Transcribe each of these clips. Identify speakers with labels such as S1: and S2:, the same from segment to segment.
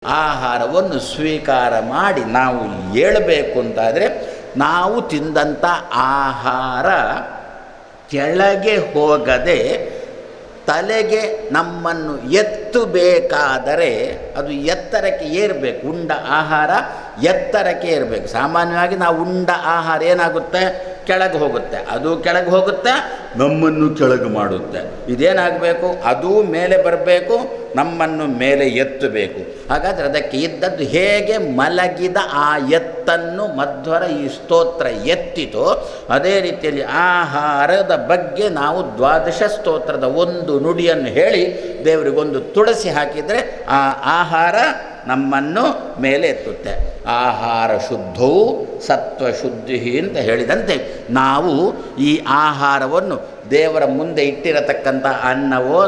S1: ಆಹಾರವನ್ನು ಸ್ವೀಕಾರ ಮಾಡಿ ನಾವು ಏಳಬೇಕು ಅಂತಾದರೆ ನಾವು ತಿಂದಂಥ ಆಹಾರ ಕೆಳಗೆ ಹೋಗದೆ ತಲೆಗೆ ನಮ್ಮನ್ನು ಎತ್ತಬೇಕಾದರೆ ಅದು ಎತ್ತರಕ್ಕೆ ಏರಬೇಕು. ಉಂಡ ಆಹಾರ ಎತ್ತರಕ್ಕೆ ಏರಬೇಕು. ಸಾಮಾನ್ಯವಾಗಿ ನಾವು ಉಂಡ ಆಹಾರ ಏನಾಗುತ್ತೆ, ಕೆಳಗೆ ಹೋಗುತ್ತೆ. ಅದು ಕೆಳಗೆ ಹೋಗುತ್ತೆ, ನಮ್ಮನ್ನು ಕೆಳಗೆ ಮಾಡುತ್ತೆ. ಇದೇನಾಗಬೇಕು, ಅದು ಮೇಲೆ ಬರಬೇಕು, ನಮ್ಮನ್ನು ಮೇಲೆ ಎತ್ತಬೇಕು. ಹಾಗಾದರೆ ಅದಕ್ಕೆ ಇದ್ದದ್ದು ಹೇಗೆ ಮಲಗಿದ ಆ ಎತ್ತನ್ನು ಮಧ್ವರ ಈ ಸ್ತೋತ್ರ ಎತ್ತಿತೋ ಅದೇ ರೀತಿಯಲ್ಲಿ ಆಹಾರದ ಬಗ್ಗೆ ನಾವು ದ್ವಾದಶ ಸ್ತೋತ್ರದ ಒಂದು ನುಡಿಯನ್ನು ಹೇಳಿ ದೇವರಿಗೊಂದು ತುಳಸಿ ಹಾಕಿದರೆ ಆ ಆಹಾರ ನಮ್ಮನ್ನು ಮೇಲೆ ಎತ್ತುತ್ತೆ. ಆಹಾರ ಶುದ್ಧವು ಸತ್ವಶುದ್ಧಿ ಅಂತ ಹೇಳಿದಂತೆ ನಾವು ಈ ಆಹಾರವನ್ನು ದೇವರ ಮುಂದೆ ಇಟ್ಟಿರತಕ್ಕಂಥ ಅನ್ನವೋ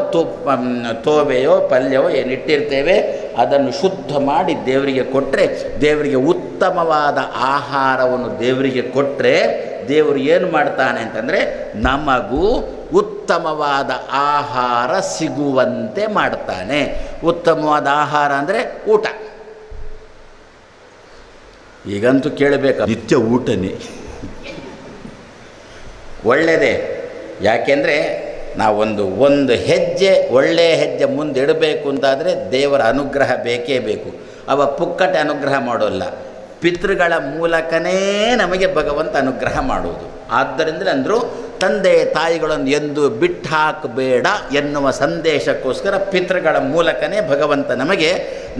S1: ತೋವೆಯೋ ಪಲ್ಯವೋ ಏನಿಟ್ಟಿರ್ತೇವೆ ಅದನ್ನು ಶುದ್ಧ ಮಾಡಿ ದೇವರಿಗೆ ಕೊಟ್ಟರೆ, ದೇವರಿಗೆ ಉತ್ತಮವಾದ ಆಹಾರವನ್ನು ದೇವರಿಗೆ ಕೊಟ್ಟರೆ ದೇವರು ಏನು ಮಾಡ್ತಾನೆ ಅಂತಂದರೆ ನಮಗೂ ಉತ್ತಮವಾದ ಆಹಾರ ಸಿಗುವಂತೆ ಮಾಡ್ತಾನೆ. ಉತ್ತಮವಾದ ಆಹಾರ ಅಂದರೆ ಊಟ. ಈಗಂತೂ ಕೇಳಬೇಕು, ನಿತ್ಯ ಊಟನೇ ಒಳ್ಳೆಯದೇ. ಯಾಕೆಂದರೆ ನಾವು ಒಂದು ಹೆಜ್ಜೆ ಒಳ್ಳೆಯ ಹೆಜ್ಜೆ ಮುಂದೆ ಇಡಬೇಕು ಅಂತಾದರೆ ದೇವರ ಅನುಗ್ರಹ ಬೇಕೇ ಬೇಕು. ಅವ ಪುಕ್ಕಟೆ ಅನುಗ್ರಹ ಮಾಡೋಲ್ಲ, ಪಿತೃಗಳ ಮೂಲಕನೇ ನಮಗೆ ಭಗವಂತ ಅನುಗ್ರಹ ಮಾಡುವುದು. ಆದ್ದರಿಂದ ಅಂದರು ತಂದೆ ತಾಯಿಗಳನ್ನು ಎಂದು ಬಿಟ್ಟು ಹಾಕಬೇಡ ಎನ್ನುವ ಸಂದೇಶಕ್ಕೋಸ್ಕರ ಪಿತೃಗಳ ಮೂಲಕನೇ ಭಗವಂತ ನಮಗೆ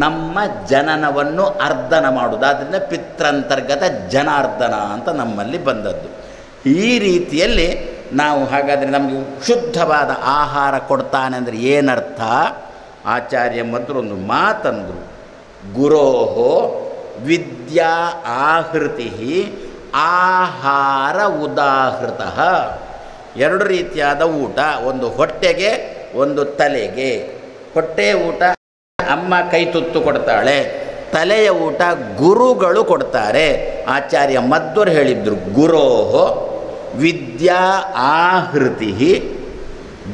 S1: ನಮ್ಮ ಜನನವನ್ನು ಅರ್ಧನ ಮಾಡುವುದು. ಆದ್ದರಿಂದ ಪಿತ್ರಂತರ್ಗತ ಜನಾರ್ದನ ಅಂತ ನಮ್ಮಲ್ಲಿ ಬಂದದ್ದು. ಈ ರೀತಿಯಲ್ಲಿ ನಾವು ಹಾಗಾದರೆ ನಮಗೆ ಶುದ್ಧವಾದ ಆಹಾರ ಕೊಡ್ತಾನೆ ಅಂದರೆ ಏನರ್ಥ? ಆಚಾರ್ಯ ಮಧ್ವರು ಒಂದು ಮಾತಂದರು, ಗುರೋಹೋ ವಿದ್ಯಾ ಆಹೃತಿ ಆಹಾರ ಉದಾಹೃತ. ಎರಡು ರೀತಿಯಾದ ಊಟ, ಒಂದು ಹೊಟ್ಟೆಗೆ, ಒಂದು ತಲೆಗೆ. ಹೊಟ್ಟೆಯ ಊಟ ಅಮ್ಮ ಕೈ ತುತ್ತು ಕೊಡ್ತಾಳೆ, ತಲೆಯ ಊಟ ಗುರುಗಳು ಕೊಡ್ತಾರೆ. ಆಚಾರ್ಯ ಮಧ್ವರು ಹೇಳಿದ್ರು, ಗುರೋಹೋ ವಿದ್ಯಾ ಆಹೃತಿ,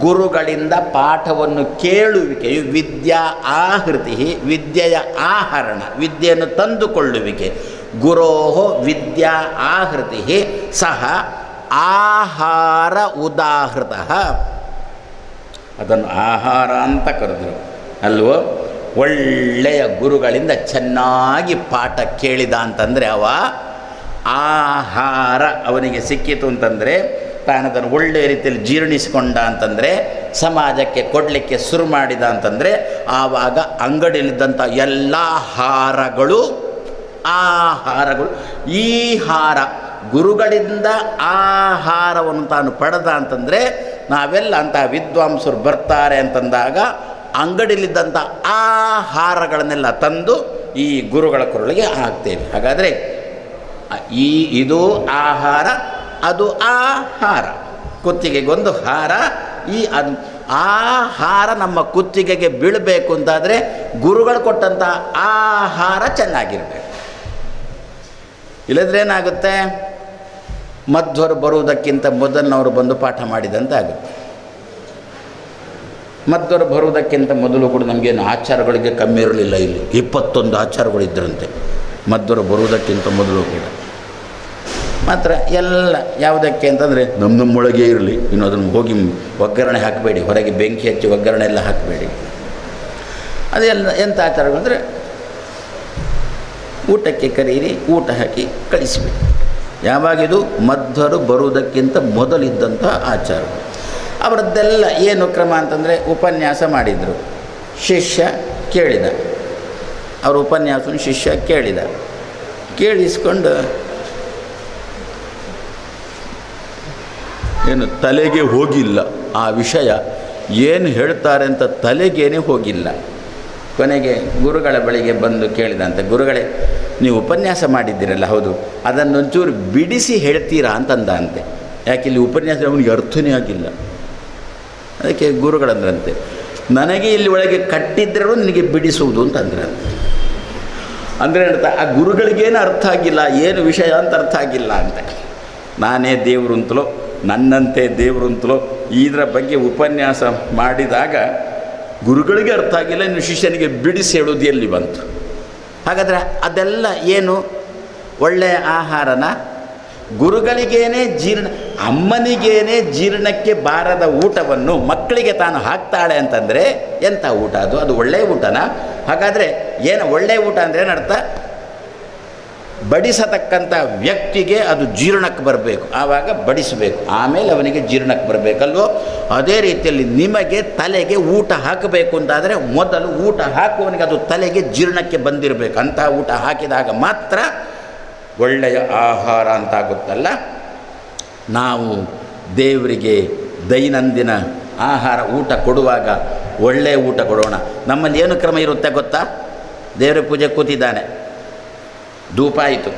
S1: ಗುರುಗಳಿಂದ ಪಾಠವನ್ನು ಕೇಳುವಿಕೆಯು ವಿದ್ಯಾ ಆಹೃತಿ, ವಿದ್ಯೆಯ ಆಹರಣ, ವಿದ್ಯೆಯನ್ನು ತಂದುಕೊಳ್ಳುವಿಕೆ. ಗುರೋಹೋ ವಿದ್ಯಾ ಆಹೃತಿ ಸಹ ಆಹಾರ ಉದಾಹೃತ. ಅದನ್ನು ಆಹಾರ ಅಂತ ಕರೆದರು ಅಲ್ವೋ. ಒಳ್ಳೆಯ ಗುರುಗಳಿಂದ ಚೆನ್ನಾಗಿ ಪಾಠ ಕೇಳಿದ ಅಂತಂದರೆ ಅವ ಆಹಾರ ಅವನಿಗೆ ಸಿಕ್ಕಿತು ಅಂತಂದರೆ, ತಾನದನ್ನು ಒಳ್ಳೆಯ ರೀತಿಯಲ್ಲಿ ಜೀರ್ಣಿಸಿಕೊಂಡ ಅಂತಂದರೆ, ಸಮಾಜಕ್ಕೆ ಕೊಡಲಿಕ್ಕೆ ಶುರು ಮಾಡಿದ ಅಂತಂದರೆ, ಆವಾಗ ಅಂಗಡಿಯಲ್ಲಿದ್ದಂಥ ಎಲ್ಲ ಹಾರಗಳು ಈ ಹಾರ ಗುರುಗಳಿಂದ ಆಹಾರವನ್ನು ತಾನು ಪಡೆದ ಅಂತಂದರೆ, ನಾವೆಲ್ಲ ಅಂಥ ವಿದ್ವಾಂಸರು ಬರ್ತಾರೆ ಅಂತಂದಾಗ ಅಂಗಡಿಯಲ್ಲಿದ್ದಂಥ ಆಹಾರಗಳನ್ನೆಲ್ಲ ತಂದು ಈ ಗುರುಗಳ ಕೊರಳಿಗೆ ಹಾಕ್ತೇವೆ. ಹಾಗಾದರೆ ಇದು ಆಹಾರ, ಅದು ಆಹಾರ. ಕುತ್ತಿಗೆಗೊಂದು ಹಾರ. ಈ ಆಹಾರ ನಮ್ಮ ಕುತ್ತಿಗೆಗೆ ಬೀಳಬೇಕು ಅಂತಾದರೆ ಗುರುಗಳು ಕೊಟ್ಟಂಥ ಆಹಾರ ಚೆನ್ನಾಗಿರಬೇಕು. ಇಲ್ಲದ್ರೆ ಏನಾಗುತ್ತೆ, ಮಧ್ವರು ಬರುವುದಕ್ಕಿಂತ ಮೊದಲಿನವರು ಬಂದು ಪಾಠ ಮಾಡಿದಂತೆ ಆಗುತ್ತೆ. ಮಧ್ವರು ಬರುವುದಕ್ಕಿಂತ ಮೊದಲು ಕೂಡ ನಮಗೇನು ಆಚಾರಗಳಿಗೆ ಕಮ್ಮಿ ಇರಲಿಲ್ಲ. ಇಲ್ಲಿ 21 ಆಚಾರಗಳಿದ್ದರಂತೆ ಮಧ್ವರು ಬರುವುದಕ್ಕಿಂತ ಮೊದಲು ಕೂಡ. ಮಾತ್ರ ಎಲ್ಲ ಯಾವುದಕ್ಕೆ ಅಂತಂದರೆ ನಮ್ಮೊಳಗೆ ಇರಲಿ, ಇನ್ನು ಅದನ್ನು ಹೋಗಿ ಒಗ್ಗರಣೆ ಹಾಕಬೇಡಿ, ಹೊರಗೆ ಬೆಂಕಿ ಹಚ್ಚಿ ಒಗ್ಗರಣೆ ಎಲ್ಲ ಹಾಕಬೇಡಿ. ಅದೆಲ್ಲ ಎಂಥ ಆಚಾರಗಳಂದರೆ ಊಟಕ್ಕೆ ಕರೀರಿ, ಊಟ ಹಾಕಿ ಕಳಿಸಿಬಿಡಿ. ಯಾವಾಗಿದು ಮಧ್ವರು ಬರುವುದಕ್ಕಿಂತ ಮೊದಲಿದ್ದಂಥ ಆಚಾರ. ಅವರದ್ದೆಲ್ಲ ಏನು ಕ್ರಮ ಅಂತಂದರೆ, ಉಪನ್ಯಾಸ ಮಾಡಿದರು, ಶಿಷ್ಯ ಕೇಳಿದ, ಅವರ ಉಪನ್ಯಾಸವನ್ನು ಶಿಷ್ಯ ಕೇಳಿದ. ಕೇಳಿಸ್ಕೊಂಡು ಏನು ತಲೆಗೆ ಹೋಗಿಲ್ಲ ಆ ವಿಷಯ, ಏನು ಹೇಳ್ತಾರೆ ಅಂತ ತಲೆಗೇನೆ ಹೋಗಿಲ್ಲ. ಕೊನೆಗೆ ಗುರುಗಳ ಬಳಿಗೆ ಬಂದು ಕೇಳಿದಂತೆ, ಗುರುಗಳೇ ನೀವು ಉಪನ್ಯಾಸ ಮಾಡಿದ್ದೀರಲ್ಲ, ಹೌದು, ಅದನ್ನೊಂಚೂರು ಬಿಡಿಸಿ ಹೇಳ್ತೀರಾ ಅಂತಂದ ಅಂತೆ. ಯಾಕೆ ಇಲ್ಲಿ ಉಪನ್ಯಾಸ ಅವನಿಗೆ ಅರ್ಥನೇ ಆಗಿಲ್ಲ. ಅದಕ್ಕೆ ಗುರುಗಳಂದ್ರಂತೆ, ನನಗೆ ಇಲ್ಲಿ ಒಳಗೆ ಕಟ್ಟಿದ್ರೂ ನಿನಗೆ ಬಿಡಿಸುವುದು ಅಂತಂದ್ರಂತೆ. ಅಂದರೆ ಆ ಗುರುಗಳಿಗೇನು ಅರ್ಥ ಆಗಿಲ್ಲ, ಏನು ವಿಷಯ ಅಂತ ಅರ್ಥ ಆಗಿಲ್ಲ ಅಂತ. ನಾನೇ ದೇವರು ಅಂತಲೋ ನನ್ನಂತೆ ದೇವರು ಅಂತಲೋ ಇದರ ಬಗ್ಗೆ ಉಪನ್ಯಾಸ ಮಾಡಿದಾಗ ಗುರುಗಳಿಗೆ ಅರ್ಥ ಆಗಿಲ್ಲ, ಇನ್ನು ಶಿಷ್ಯನಿಗೆ ಬಿಡಿಸಿ ಹೇಳೋದು ಎಲ್ಲಿ ಬಂತು? ಹಾಗಾದರೆ ಅದೆಲ್ಲ ಏನು? ಒಳ್ಳೆಯ ಆಹಾರನ ಗುರುಗಳಿಗೇನೆ ಅಮ್ಮನಿಗೇನೆ ಜೀರ್ಣಕ್ಕೆ ಬಾರದ ಊಟವನ್ನು ಮಕ್ಕಳಿಗೆ ತಾನು ಹಾಕ್ತಾಳೆ ಅಂತಂದರೆ ಎಂಥ ಊಟ ಅದು? ಅದು ಒಳ್ಳೆಯ ಊಟನಾ? ಹಾಗಾದರೆ ಏನು ಒಳ್ಳೆಯ ಊಟ ಅಂದರೆ ಏನರ್ಥ? ಬಡಿಸತಕ್ಕಂಥ ವ್ಯಕ್ತಿಗೆ ಅದು ಜೀರ್ಣಕ್ಕೆ ಬರಬೇಕು, ಆವಾಗ ಬಡಿಸಬೇಕು, ಆಮೇಲೆ ಅವನಿಗೆ ಜೀರ್ಣಕ್ಕೆ ಬರಬೇಕಲ್ವೋ? ಅದೇ ರೀತಿಯಲ್ಲಿ ನಿಮಗೆ ತಲೆಗೆ ಊಟ ಹಾಕಬೇಕು ಅಂತಾದರೆ ಮೊದಲು ಊಟ ಹಾಕುವವನಿಗೆ ಅದು ತಲೆಗೆ ಜೀರ್ಣಕ್ಕೆ ಬಂದಿರಬೇಕು. ಅಂಥ ಊಟ ಹಾಕಿದಾಗ ಮಾತ್ರ ಒಳ್ಳೆಯ ಆಹಾರ ಅಂತಾಗುತ್ತಲ್ಲ. ನಾವು ದೇವರಿಗೆ ದೈನಂದಿನ ಆಹಾರ ಊಟ ಕೊಡುವಾಗ ಒಳ್ಳೆಯ ಊಟ ಕೊಡೋಣ. ನಮ್ಮಲ್ಲಿ ಏನು ಕ್ರಮ ಇರುತ್ತೆ ಗೊತ್ತಾ? ದೇವರ ಪೂಜೆ ಕೂತಿದ್ದಾನೆ, ಧೂಪ ಆಯಿತು,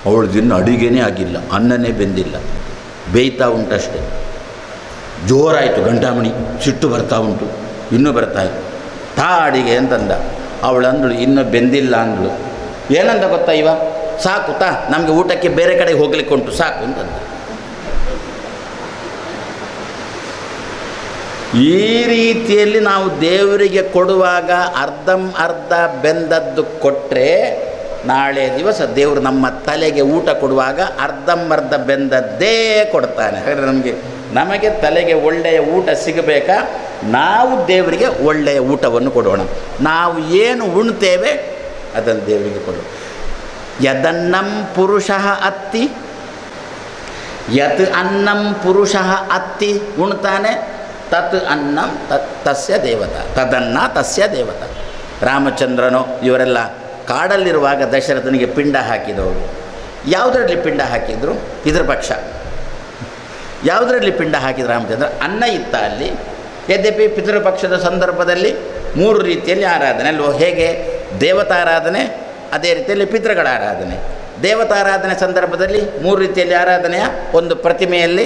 S1: ಅವಳದಿನ್ನು ಅಡುಗೆನೇ ಆಗಿಲ್ಲ, ಅನ್ನನೇ ಬೆಂದಿಲ್ಲ, ಬೇಯ್ತಾ ಉಂಟಷ್ಟೇ. ಜೋರಾಯಿತು ಗಂಟಾಮಣಿ, ಸಿಟ್ಟು ಬರ್ತಾ ಉಂಟು, ಇನ್ನೂ ಬರ್ತಾಯಿತ್ತು. ಅಡಿಗೆ ಅಂತಂದ. ಅವಳಂದಳು ಇನ್ನೂ ಬೆಂದಿಲ್ಲ ಅಂದಳು. ಏನಂದ ಗೊತ್ತಾ ಇವ? ಸಾಕು ನಮಗೆ ಊಟಕ್ಕೆ ಬೇರೆ ಕಡೆಗೆ ಹೋಗ್ಲಿಕ್ಕೆ ಉಂಟು, ಸಾಕು ಅಂತಂದ. ಈ ರೀತಿಯಲ್ಲಿ ನಾವು ದೇವರಿಗೆ ಕೊಡುವಾಗ ಅರ್ಧ ಬೆಂದದ್ದು ಕೊಟ್ಟರೆ ನಾಳೆ ದಿವಸ ದೇವರು ನಮ್ಮ ತಲೆಗೆ ಊಟ ಕೊಡುವಾಗ ಅರ್ಧಂಬರ್ಧ ಬೆಂದದ್ದೇ ಕೊಡ್ತಾನೆ. ಹಾಗಾದರೆ ನಮಗೆ ತಲೆಗೆ ಒಳ್ಳೆಯ ಊಟ ಸಿಗಬೇಕಾ? ನಾವು ದೇವರಿಗೆ ಒಳ್ಳೆಯ ಊಟವನ್ನು ಕೊಡೋಣ. ನಾವು ಏನು ಉಣ್ತೇವೆ ಅದನ್ನು ದೇವರಿಗೆ ಕೊಡೋಣ. ಯದನ್ನಂ ಪುರುಷಃ ಅತ್ತಿ, ಯತ್ ಅನ್ನಂ ಪುರುಷಃ ಅತ್ತಿ ಉಣ್ತಾನೆ, ತತ್ ಅನ್ನಂ ತಸ್ಯ ದೇವತಾ, ತದನ್ನ ತಸ್ಯ ದೇವತಾ. ರಾಮಚಂದ್ರನೋ ಇವರೆಲ್ಲ ಕಾಡಲ್ಲಿರುವಾಗ ದಶರಥನಿಗೆ ಪಿಂಡ ಹಾಕಿದವರು ಯಾವುದರಲ್ಲಿ ಪಿಂಡ ಹಾಕಿದರು? ಪಿತೃಪಕ್ಷ. ಯಾವುದರಲ್ಲಿ ಪಿಂಡ ಹಾಕಿದ್ರು ರಾಮಚಂದ್ರ? ಅನ್ನ ಇತ್ತ ಅಲ್ಲಿ. ಯದ್ಯಪಿ ಪಿತೃಪಕ್ಷದ ಸಂದರ್ಭದಲ್ಲಿ 3 ರೀತಿಯಲ್ಲಿ ಆರಾಧನೆ ಅಲ್ವೋ? ಹೇಗೆ? ದೇವತಾರಾಧನೆ, ಅದೇ ರೀತಿಯಲ್ಲಿ ಪಿತೃಗಳ ಆರಾಧನೆ. ದೇವತಾರಾಧನೆ ಸಂದರ್ಭದಲ್ಲಿ 3 ರೀತಿಯಲ್ಲಿ ಆರಾಧನೆಯ, ಒಂದು ಪ್ರತಿಮೆಯಲ್ಲಿ,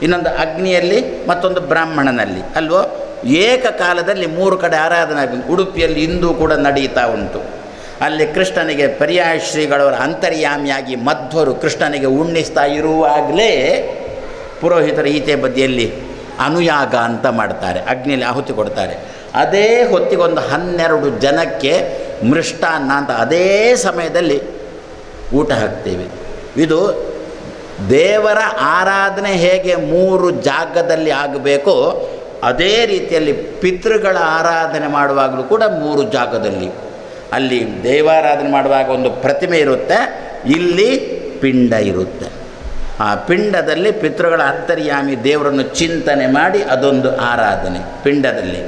S1: ಇನ್ನೊಂದು ಅಗ್ನಿಯಲ್ಲಿ, ಮತ್ತೊಂದು ಬ್ರಾಹ್ಮಣನಲ್ಲಿ ಅಲ್ವೋ? ಏಕಕಾಲದಲ್ಲಿ 3 ಕಡೆ ಆರಾಧನೆ. ಉಡುಪಿಯಲ್ಲಿ ಇಂದು ಕೂಡ ನಡೀತಾ ಉಂಟು. ಅಲ್ಲಿ ಕೃಷ್ಣನಿಗೆ ಪರ್ಯಾಯ ಶ್ರೀಗಳವರ ಅಂತರ್ಯಾಮಿಯಾಗಿ ಮಧ್ವರು ಕೃಷ್ಣನಿಗೆ ಉಣ್ಣಿಸ್ತಾ ಇರುವಾಗಲೇ ಪುರೋಹಿತರು ಈಚೆ ಬದಿಯಲ್ಲಿ ಅನುಯಾಗ ಅಂತ ಮಾಡ್ತಾರೆ, ಅಗ್ನಿಯಲ್ಲಿ ಆಹುತಿ ಕೊಡ್ತಾರೆ. ಅದೇ ಹೊತ್ತಿಗೊಂದು 12 ಜನಕ್ಕೆ ಮೃಷ್ಟಾನ್ನ ಅಂತ ಅದೇ ಸಮಯದಲ್ಲಿ ಊಟ ಹಾಕ್ತೇವೆ. ಇದು ದೇವರ ಆರಾಧನೆ ಹೇಗೆ 3 ಜಾಗದಲ್ಲಿ ಆಗಬೇಕೋ ಅದೇ ರೀತಿಯಲ್ಲಿ ಪಿತೃಗಳ ಆರಾಧನೆ ಮಾಡುವಾಗಲೂ ಕೂಡ 3 ಜಾಗದಲ್ಲಿ. ಅಲ್ಲಿ ದೇವಾರಾಧನೆ ಮಾಡುವಾಗ ಒಂದು ಪ್ರತಿಮೆ ಇರುತ್ತೆ, ಇಲ್ಲಿ ಪಿಂಡ ಇರುತ್ತೆ. ಆ ಪಿಂಡದಲ್ಲಿ ಪಿತೃಗಳ ಅಂತರ್ಯಾಮಿ ದೇವರನ್ನು ಚಿಂತನೆ ಮಾಡಿ ಅದೊಂದು ಆರಾಧನೆ ಪಿಂಡದಲ್ಲಿ.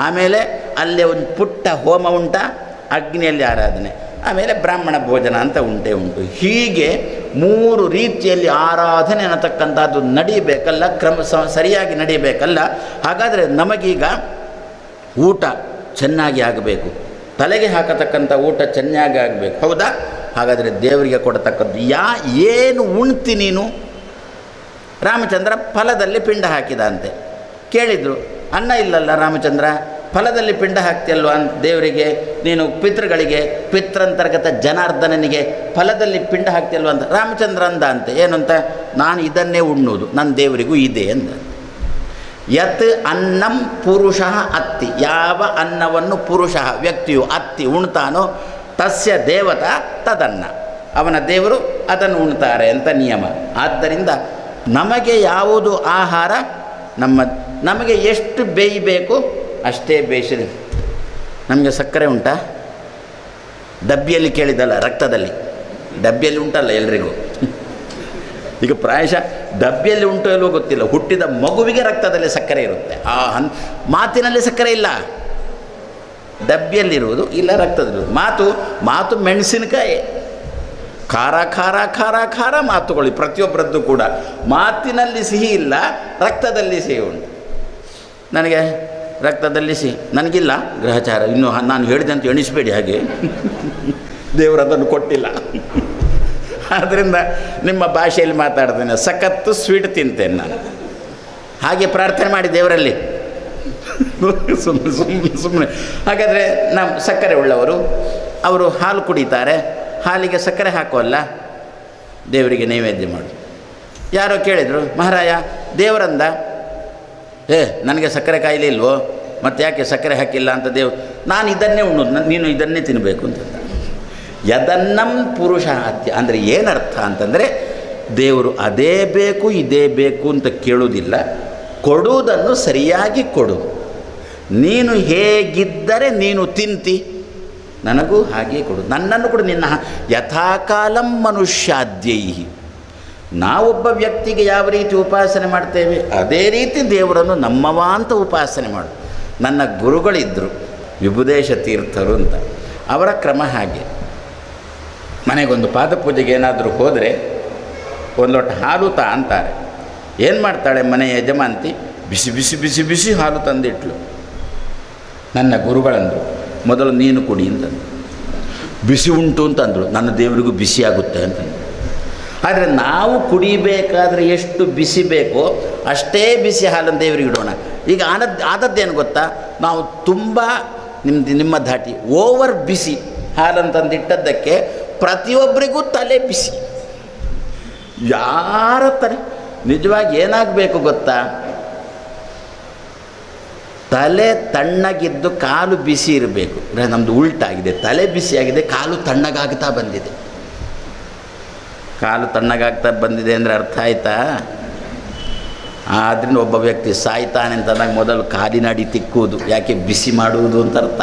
S1: ಆಮೇಲೆ ಅಲ್ಲೇ ಒಂದು ಪುಟ್ಟ ಹೋಮ ಉಂಟ, ಅಗ್ನಿಯಲ್ಲಿ ಆರಾಧನೆ, ಆಮೇಲೆ ಬ್ರಾಹ್ಮಣ ಭೋಜನ ಅಂತ ಉಂಟೇ ಉಂಟು. ಹೀಗೆ 3 ರೀತಿಯಲ್ಲಿ ಆರಾಧನೆ ಅನ್ನತಕ್ಕಂಥದ್ದು ನಡೀಬೇಕಲ್ಲ, ಸರಿಯಾಗಿ ನಡೀಬೇಕಲ್ಲ. ಹಾಗಾದರೆ ನಮಗೀಗ ಊಟ ಚೆನ್ನಾಗಿ ಆಗಬೇಕು, ತಲೆಗೆ ಹಾಕತಕ್ಕಂಥ ಊಟ ಚೆನ್ನಾಗಿ ಆಗಬೇಕು, ಹೌದಾ? ಹಾಗಾದರೆ ದೇವರಿಗೆ ಕೊಡತಕ್ಕದ್ದು ಏನು ಉಣ್ತಿ ನೀನು? ರಾಮಚಂದ್ರ ಫಲದಲ್ಲಿ ಪಿಂಡ ಹಾಕಿದ ಅಂತೆ. ಕೇಳಿದರು, ಅನ್ನ ಇಲ್ಲಲ್ಲ ರಾಮಚಂದ್ರ, ಫಲದಲ್ಲಿ ಪಿಂಡ ಹಾಕ್ತಿಯಲ್ವ ಅಂತ ದೇವರಿಗೆ, ನೀನು ಪಿತೃಗಳಿಗೆ, ಪಿತೃಂತರ್ಗತ ಜನಾರ್ದನನಿಗೆ ಫಲದಲ್ಲಿ ಪಿಂಡ ಹಾಕ್ತಿಯಲ್ವ ಅಂತ ರಾಮಚಂದ್ರ ಅಂದ ಅಂತೆ. ಏನು ಅಂತ? ನಾನು ಇದನ್ನೇ ಉಣ್ಣುವುದು, ನನ್ನ ದೇವರಿಗೂ ಇದೆ ಅಂದ. ಯತ್ ಅನ್ನಂ ಪುರುಷಃ ಅತ್ತಿ, ಯಾವ ಅನ್ನವನ್ನು ಪುರುಷ ವ್ಯಕ್ತಿಯು ಅತ್ತಿ ಉಣ್ತಾನೋ ತಸ್ಯ ದೇವತಾ ತದನ್ನ, ಅವನ ದೇವರು ಅದನ್ನು ಉಣ್ತಾರೆ ಅಂತ ನಿಯಮ. ಆದ್ದರಿಂದ ನಮಗೆ ಯಾವುದು ಆಹಾರ, ನಮಗೆ ಎಷ್ಟು ಬೇಯಬೇಕು ಅಷ್ಟೇ ಬೇಯಿಸಿದೆ. ನಮಗೆ ಸಕ್ಕರೆ ಉಂಟಾ? ಡಬ್ಬಿಯಲ್ಲಿ ಕೇಳಿದ್ದಲ್ಲ, ರಕ್ತದಲ್ಲಿ. ಡಬ್ಬಿಯಲ್ಲಿ ಉಂಟಲ್ಲ ಎಲ್ರಿಗೂ. ಈಗ ಪ್ರಾಯಶಃ ಡಬ್ಬಿಯಲ್ಲಿ ಉಂಟು ಎಲ್ಲವೋ ಗೊತ್ತಿಲ್ಲ, ಹುಟ್ಟಿದ ಮಗುವಿಗೆ ರಕ್ತದಲ್ಲಿ ಸಕ್ಕರೆ ಇರುತ್ತೆ. ಮಾತಿನಲ್ಲಿ ಸಕ್ಕರೆ ಇಲ್ಲ, ಡಬ್ಬಿಯಲ್ಲಿರುವುದು ಇಲ್ಲ, ರಕ್ತದಲ್ಲಿರುವುದು. ಮಾತು ಮೆಣಸಿನಕಾಯಿ, ಖಾರ ಖಾರ ಖಾರ ಖಾರ ಮಾತುಗಳು ಪ್ರತಿಯೊಬ್ಬರದ್ದು ಕೂಡ. ಮಾತಿನಲ್ಲಿ ಸಿಹಿ ಇಲ್ಲ, ರಕ್ತದಲ್ಲಿ ಸಿಹಿ ಉಂಟು. ನನಗೆ ರಕ್ತದಲ್ಲಿ ಸಿಹಿ ನನಗಿಲ್ಲ, ಗ್ರಹಚಾರ. ಇನ್ನು ನಾನು ಹೇಳಿದಂತೆ ಎಣಿಸಬೇಡಿ, ಹಾಗೆ ದೇವರು ಅದನ್ನು ಕೊಟ್ಟಿಲ್ಲ. ಆದ್ದರಿಂದ ನಿಮ್ಮ ಭಾಷೆಯಲ್ಲಿ ಮಾತಾಡ್ತೇನೆ, ಸಖತ್ತು ಸ್ವೀಟ್ ತಿಂತೇನೆ ನಾನು. ಹಾಗೆ ಪ್ರಾರ್ಥನೆ ಮಾಡಿ ದೇವರಲ್ಲಿ, ಸುಮ್ಮನೆ. ಹಾಗಾದರೆ ನಮ್ಮ ಸಕ್ಕರೆ ಉಳ್ಳವರು ಅವರು ಹಾಲು ಕುಡಿತಾರೆ, ಹಾಲಿಗೆ ಸಕ್ಕರೆ ಹಾಕುವಲ್ಲ, ದೇವರಿಗೆ ನೈವೇದ್ಯ ಮಾಡು. ಯಾರೋ ಕೇಳಿದರು, ಮಹಾರಾಯ ದೇವರಂದ, ನನಗೆ ಸಕ್ಕರೆ ಕಾಯಿಲೆ ಇಲ್ವೋ, ಮತ್ತು ಯಾಕೆ ಸಕ್ಕರೆ ಹಾಕಿಲ್ಲ ಅಂತ ನಾನು ಇದನ್ನೇ ಉಣ್ಣೋದು, ನೀನು ಇದನ್ನೇ ತಿನ್ನಬೇಕು ಅಂತಂದ. ಯದನ್ನಂ ಪುರುಷಾದ್ಯ ಅಂದರೆ ಏನರ್ಥ ಅಂತಂದರೆ ದೇವರು ಅದೇ ಬೇಕು ಇದೇ ಬೇಕು ಅಂತ ಕೇಳುವುದಿಲ್ಲ, ಕೊಡುವುದನ್ನು ಸರಿಯಾಗಿ ಕೊಡು. ನೀನು ಹೇಗಿದ್ದರೆ ನೀನು ತಿಂತಿ, ನನಗೂ ಹಾಗೆ ಕೊಡು, ನನ್ನನ್ನು ಕೊಡು. ನಿನ್ನ ಯಥಾಕಾಲಂ ಮನುಷ್ಯಾದ್ಯೈಹಿ, ನಾವೊಬ್ಬ ವ್ಯಕ್ತಿಗೆ ಯಾವ ರೀತಿ ಉಪಾಸನೆ ಮಾಡ್ತೇವೆ ಅದೇ ರೀತಿ ದೇವರನ್ನು ನಮ್ಮವ ಅಂತ ಉಪಾಸನೆ ಮಾಡು. ನನ್ನ ಗುರುಗಳಿದ್ದರು ವಿಭುದೇಶ ತೀರ್ಥರು ಅಂತ, ಅವರ ಕ್ರಮ ಹಾಗೆ. ಮನೆಗೊಂದು ಪಾದಪೂಜೆಗೆ ಏನಾದರೂ ಹೋದರೆ ಒಂದು ಲೋಟ ಹಾಲು ತಾ ಅಂತಾರೆ. ಏನು ಮಾಡ್ತಾಳೆ ಮನೆ ಯಜಮಾಂತಿ, ಬಿಸಿ ಬಿಸಿ ಬಿಸಿ ಬಿಸಿ ಹಾಲು ತಂದಿಟ್ಲು. ನನ್ನ ಗುರುಗಳಂದರು ಮೊದಲು ನೀನು ಕುಡಿ ಅಂತಂದು, ಬಿಸಿ ಉಂಟು ಅಂತಂದಳು. ನನ್ನ ದೇವರಿಗೂ ಬಿಸಿ ಆಗುತ್ತೆ ಅಂತಂದು. ಆದರೆ ನಾವು ಕುಡಿಬೇಕಾದ್ರೆ ಎಷ್ಟು ಬಿಸಿ ಬೇಕೋ ಅಷ್ಟೇ ಬಿಸಿ ಹಾಲನ್ನು ದೇವರಿಗೆ ಇಡೋಣ. ಈಗ ಆದದ್ದೇನು ಗೊತ್ತಾ, ನಾವು ತುಂಬ ನಿಮ್ಮ ಧಾಟಿ ಓವರ್ ಬಿಸಿ ಹಾಲನ್ನು ತಂದಿಟ್ಟದ್ದಕ್ಕೆ ಪ್ರತಿಯೊಬ್ಬರಿಗೂ ತಲೆ ಬಿಸಿ. ಯಾರ ತಲೆ ನಿಜವಾಗಿ ಏನಾಗಬೇಕು ಗೊತ್ತಾ, ತಲೆ ತಣ್ಣಗಿದ್ದು ಕಾಲು ಬಿಸಿ ಇರಬೇಕು. ನಮ್ಮದು ಉಲ್ಟಾಗಿದೆ, ತಲೆ ಬಿಸಿಯಾಗಿದೆ, ಕಾಲು ತಣ್ಣಗಾಗ್ತಾ ಬಂದಿದೆ. ಕಾಲು ತಣ್ಣಗಾಗ್ತಾ ಬಂದಿದೆ ಅಂದರೆ ಅರ್ಥ ಆಯ್ತಾ? ಆದ್ದರಿಂದ ಒಬ್ಬ ವ್ಯಕ್ತಿ ಸಾಯ್ತಾನೆ ಅಂತಂದಾಗ ಮೊದಲು ಕಾಲಿನಡಿ ತಿಕ್ಕುವುದು, ಯಾಕೆ ಬಿಸಿ ಮಾಡುವುದು ಅಂತ ಅರ್ಥ.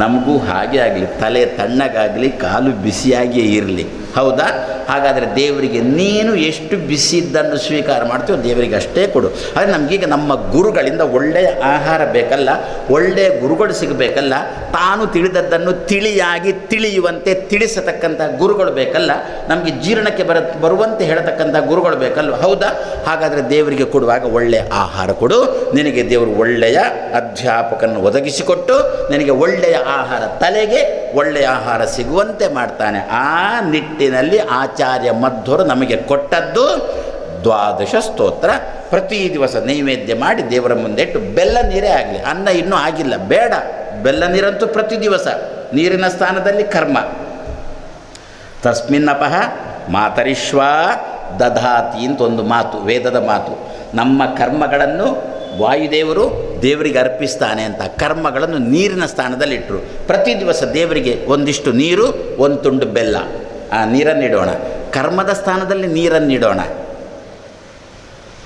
S1: ನಮಗೂ ಹಾಗೆ ಆಗಲಿ, ತಲೆ ತಣ್ಣಗಾಗಲಿ, ಕಾಲು ಬಿಸಿಯಾಗಿಯೇ ಇರಲಿ. ಹೌದಾ? ಹಾಗಾದರೆ ದೇವರಿಗೆ ನೀನು ಎಷ್ಟು ಬಿಸಿ ಇದ್ದನ್ನು ಸ್ವೀಕಾರ ಮಾಡ್ತೀವೋ ದೇವರಿಗೆ ಅಷ್ಟೇ ಕೊಡು. ಆದರೆ ನಮಗೀಗ ನಮ್ಮ ಗುರುಗಳಿಂದ ಒಳ್ಳೆಯ ಆಹಾರ ಬೇಕಲ್ಲ, ಒಳ್ಳೆಯ ಗುರುಗಳು ಸಿಗಬೇಕಲ್ಲ, ತಾನು ತಿಳಿದದ್ದನ್ನು ತಿಳಿಯಾಗಿ ತಿಳಿಯುವಂತೆ ತಿಳಿಸತಕ್ಕಂಥ ಗುರುಗಳು ಬೇಕಲ್ಲ, ನಮಗೆ ಜೀರ್ಣಕ್ಕೆ ಬರುವಂತೆ ಹೇಳತಕ್ಕಂಥ ಗುರುಗಳು ಬೇಕಲ್ಲ. ಹೌದಾ? ಹಾಗಾದರೆ ದೇವರಿಗೆ ಕೊಡುವಾಗ ಒಳ್ಳೆಯ ಆಹಾರ ಕೊಡು. ನಿನಗೆ ದೇವರು ಒಳ್ಳೆಯ ಅಧ್ಯಾಪಕನನ್ನು ಒದಗಿಸಿಕೊಟ್ಟು ನಿನಗೆ ಒಳ್ಳೆಯ ಆಹಾರ, ತಲೆಗೆ ಒಳ್ಳೆಯ ಆಹಾರ ಸಿಗುವಂತೆ ಮಾಡ್ತಾನೆ. ಆ ನಿಟ್ಟಿನಲ್ಲಿ ಆಚಾರ್ಯ ಮಧ್ವರು ನಮಗೆ ಕೊಟ್ಟದ್ದು ದ್ವಾದಶ ಸ್ತೋತ್ರ. ಪ್ರತಿ ದಿವಸ ನೈವೇದ್ಯ ಮಾಡಿ ದೇವರ ಮುಂದೆ ಇಟ್ಟು, ಬೆಲ್ಲ ನೀರೇ ಆಗಲಿ, ಅನ್ನ ಇನ್ನೂ ಆಗಿಲ್ಲ ಬೇಡ, ಬೆಲ್ಲ ನೀರಂತೂ ಪ್ರತಿ ದಿವಸ, ನೀರಿನ ಸ್ಥಾನದಲ್ಲಿ ಕರ್ಮ. ತಸ್ಮಿನ್ನಪಃ ಮಾತರಿಶ್ವಾ ದಧಾತಿ ಅಂತ ಒಂದು ಮಾತು, ವೇದದ ಮಾತು. ನಮ್ಮ ಕರ್ಮಗಳನ್ನು ವಾಯುದೇವರು ದೇವರಿಗೆ ಅರ್ಪಿಸ್ತಾನೆ ಅಂತ ಕರ್ಮಗಳನ್ನು ನೀರಿನ ಸ್ಥಾನದಲ್ಲಿಟ್ಟರು. ಪ್ರತಿ ದಿವಸ ದೇವರಿಗೆ ಒಂದಿಷ್ಟು ನೀರು, ಒಂದು ತುಂಡು ಬೆಲ್ಲ, ಆ ನೀರನ್ನಿಡೋಣ. ಕರ್ಮದ ಸ್ಥಾನದಲ್ಲಿ ನೀರನ್ನಿಡೋಣ.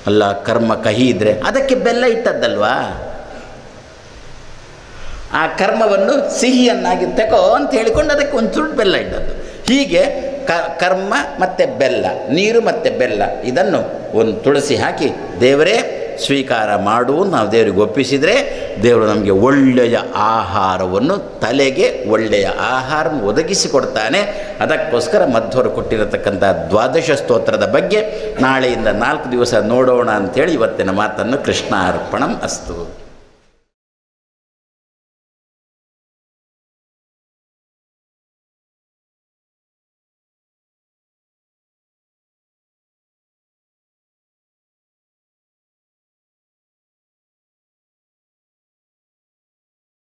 S1: ಅಲ್ಲ, ಕರ್ಮ ಕಹಿ ಇದ್ದರೆ ಅದಕ್ಕೆ ಬೆಲ್ಲ ಇಟ್ಟದ್ದಲ್ವಾ? ಆ ಕರ್ಮವನ್ನು ಸಿಹಿಯನ್ನಾಗಿ ತೆಕೋ ಅಂತ ಹೇಳಿಕೊಂಡು ಅದಕ್ಕೆ ಒಂದು ತುಂಡು ಬೆಲ್ಲ ಇಟ್ಟದ್ದು. ಹೀಗೆ ಕರ್ಮ ಮತ್ತು ಬೆಲ್ಲ, ನೀರು ಮತ್ತು ಬೆಲ್ಲ, ಇದನ್ನು ಒಂದು ತುಳಸಿ ಹಾಕಿ ದೇವರೇ ಸ್ವೀಕಾರ ಮಾಡು ನಾವು ದೇವರಿಗೆ ಒಪ್ಪಿಸಿದರೆ ದೇವರು ನಮಗೆ ಒಳ್ಳೆಯ ಆಹಾರವನ್ನು, ತಲೆಗೆ ಒಳ್ಳೆಯ ಆಹಾರವನ್ನು ಒದಗಿಸಿಕೊಡ್ತಾನೆ. ಅದಕ್ಕೋಸ್ಕರ ಮಧ್ವರು ಕೊಟ್ಟಿರತಕ್ಕಂಥ ದ್ವಾದಶ ಸ್ತೋತ್ರದ ಬಗ್ಗೆ ನಾಳೆಯಿಂದ 4 ದಿವಸ ನೋಡೋಣ ಅಂಥೇಳಿ ಇವತ್ತಿನ ಮಾತನ್ನು ಕೃಷ್ಣಾರ್ಪಣಂ ಅಸ್ತು.